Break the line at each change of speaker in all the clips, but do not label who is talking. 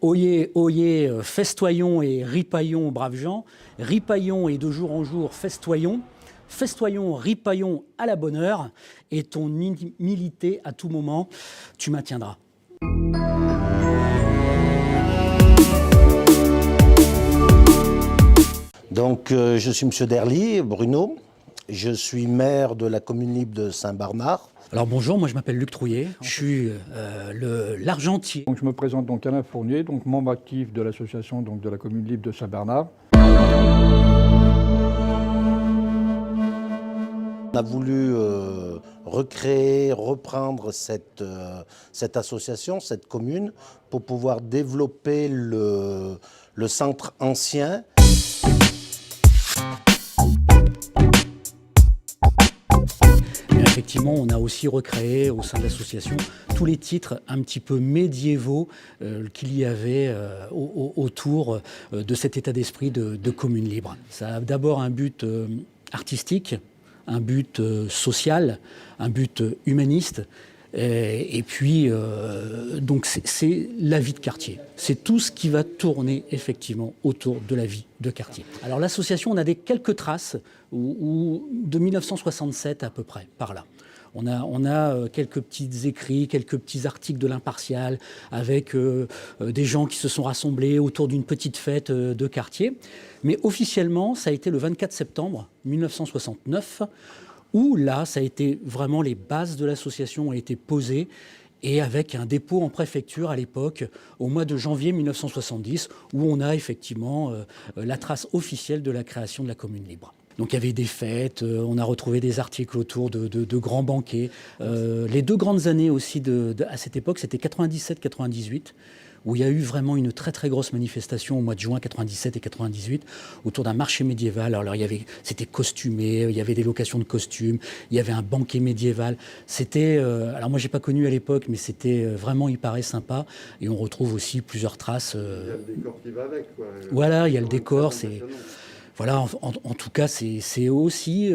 Oyez, oyez, festoyons et ripaillons, braves gens. Ripaillons et de jour en jour festoyons. Festoyons, ripaillons à la bonne heure. Et ton humilité à tout moment, tu maintiendras.
Donc, je suis M. Derly, Bruno. Je suis maire de la commune libre de Saint-Barnard.
Alors bonjour, moi je m'appelle Luc Trouillet, je suis l'argentier.
Donc, je me présente donc Alain Fournier, donc membre actif de l'association de la commune libre de Saint-Bernard.
On a voulu recréer, reprendre cette association, cette commune, pour pouvoir développer le centre ancien.
Effectivement, on a aussi recréé au sein de l'association tous les titres un petit peu médiévaux qu'il y avait autour de cet état d'esprit de commune libre. Ça a d'abord un but artistique, un but social, un but humaniste. Et puis, donc c'est la vie de quartier. C'est tout ce qui va tourner effectivement autour de la vie de quartier. Alors l'association, on a quelques traces de 1967 à peu près, par là. On a quelques petits écrits, quelques petits articles de l'Impartial avec des gens qui se sont rassemblés autour d'une petite fête de quartier. Mais officiellement, ça a été le 24 septembre 1969, où là, ça a été vraiment les bases de l'association ont été posées et avec un dépôt en préfecture à l'époque, au mois de janvier 1970, où on a effectivement la trace officielle de la création de la commune libre. Donc il y avait des fêtes, on a retrouvé des articles autour de grands banquets. Les deux grandes années aussi à cette époque, c'était 97-98, où il y a eu vraiment une très très grosse manifestation au mois de juin 97 et 98 autour d'un marché médiéval. Alors c'était costumé, il y avait des locations de costumes, il y avait un banquet médiéval. C'était, alors moi j'ai pas connu à l'époque, mais c'était vraiment, il paraît sympa. Et on retrouve aussi plusieurs traces.
Il y a le décor qui va avec, quoi.
Voilà, il y a le décor, c'est... Voilà, en tout cas, c'est aussi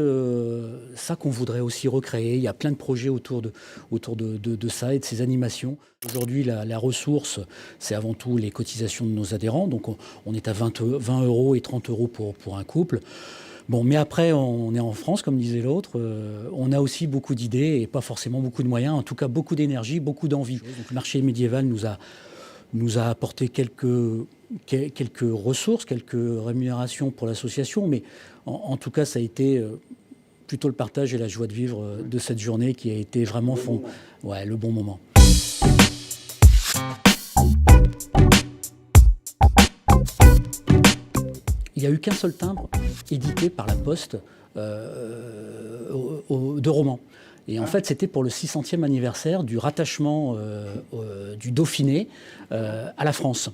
ça qu'on voudrait aussi recréer. Il y a plein de projets autour de ça et de ces animations. Aujourd'hui, la ressource, c'est avant tout les cotisations de nos adhérents. Donc, on est à 20 € et 30 € pour un couple. Bon, mais après, on est en France, comme disait l'autre. On a aussi beaucoup d'idées et pas forcément beaucoup de moyens. En tout cas, beaucoup d'énergie, beaucoup d'envie. Donc, le marché médiéval nous a apporté quelques ressources, quelques rémunérations pour l'association, mais en tout cas, ça a été plutôt le partage et la joie de vivre de cette journée qui a été vraiment le bon moment. Il n'y a eu qu'un seul timbre édité par la Poste de romans. Et en fait, c'était pour le 600e anniversaire du rattachement du Dauphiné à la France.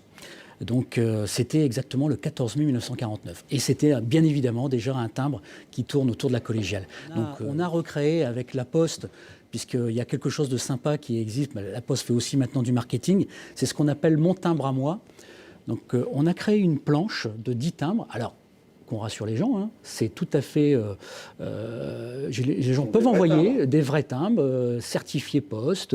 Donc c'était exactement le 14 mai 1949. Et c'était bien évidemment déjà un timbre qui tourne autour de la collégiale. Donc on a recréé avec la Poste, puisqu'il y a quelque chose de sympa qui existe, mais la Poste fait aussi maintenant du marketing, c'est ce qu'on appelle mon timbre à moi. Donc on a créé une planche de 10 timbres. Alors, qu'on rassure les gens, hein, c'est tout à fait... les gens peuvent envoyer des vrais timbres certifiés Poste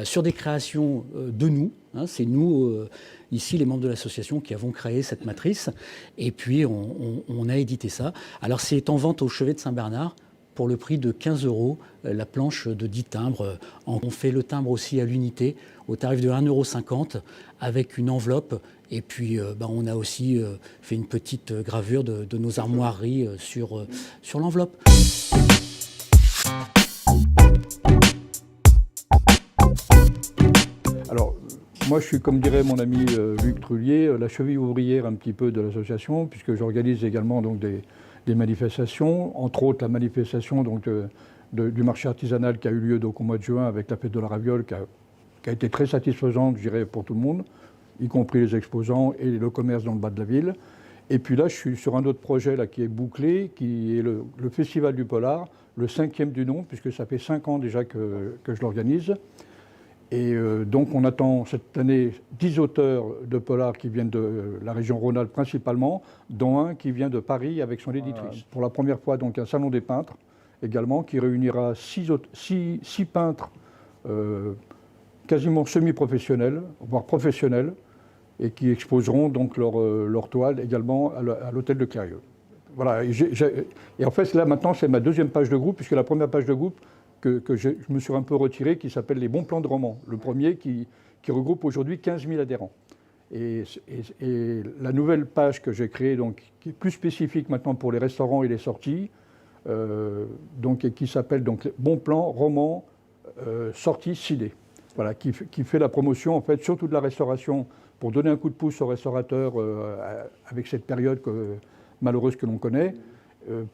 sur des créations de nous. Hein, c'est nous, ici, les membres de l'association, qui avons créé cette matrice. Et puis, on a édité ça. Alors, c'est en vente au chevet de Saint-Bernard pour le prix de 15 € la planche de 10 timbres. On fait le timbre aussi à l'unité, au tarif de 1,50 € avec une enveloppe. Et puis, on a aussi fait une petite gravure de nos armoiries sur l'enveloppe.
Alors, moi je suis, comme dirait mon ami Luc Trouillet, la cheville ouvrière un petit peu de l'association, puisque j'organise également donc des manifestations, entre autres la manifestation du marché artisanal qui a eu lieu donc, au mois de juin avec la fête de la raviole, qui a été très satisfaisante, je dirais, pour tout le monde, y compris les exposants et le commerce dans le bas de la ville. Et puis là, je suis sur un autre projet là, qui est bouclé, qui est le Festival du Polar, le 5e du nom, puisque ça fait 5 ans déjà que je l'organise. Et donc on attend cette année 10 auteurs de polar qui viennent de la région Rhône-Alpes principalement, dont un qui vient de Paris avec son éditrice. Pour la première fois, donc un salon des peintres également, qui réunira 6 peintres quasiment semi-professionnels, voire professionnels, et qui exposeront donc leur toile également à l'hôtel de Clérieux. Voilà, et en fait là maintenant c'est ma deuxième page de groupe, puisque la première page de groupe que je me suis un peu retiré, qui s'appelle les bons plans de romans, le premier qui regroupe aujourd'hui 15 000 adhérents. Et la nouvelle page que j'ai créée, donc, qui est plus spécifique maintenant pour les restaurants et les sorties, donc, et qui s'appelle donc Bon Plan Roman Sortie Ciné. Voilà, qui fait la promotion en fait surtout de la restauration pour donner un coup de pouce aux restaurateurs avec cette période malheureuse que l'on connaît.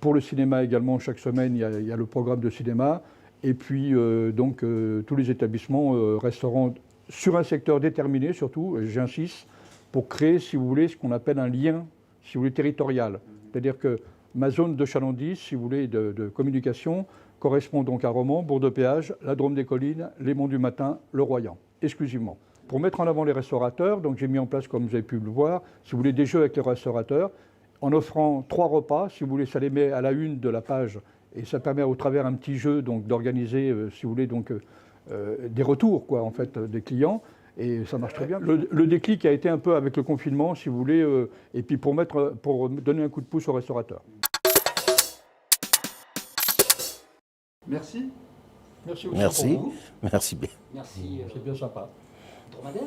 Pour le cinéma également, chaque semaine, il y a le programme de cinéma. Et puis donc tous les établissements, restaurants sur un secteur déterminé surtout, j'insiste, pour créer, si vous voulez, ce qu'on appelle un lien, si vous voulez, territorial. C'est-à-dire que ma zone de chalandise, si vous voulez, de communication, correspond donc à Romans, Bourg-de-Péage, la Drôme des Collines, les Monts du Matin, le Royan, exclusivement. Pour mettre en avant les restaurateurs, donc j'ai mis en place, comme vous avez pu le voir, si vous voulez, des jeux avec les restaurateurs, en offrant 3 repas, si vous voulez, ça les met à la une de la page, et ça permet au travers un petit jeu donc d'organiser, si vous voulez, donc des retours, quoi, en fait, des clients. Et ça marche très bien. Le déclic a été un peu avec le confinement, si vous voulez, et puis pour donner un coup de pouce aux restaurateurs.
Merci.
Merci aussi
Merci.
pour vous.
Merci bien.
Merci.
C'est bien sympa.
Dromadaire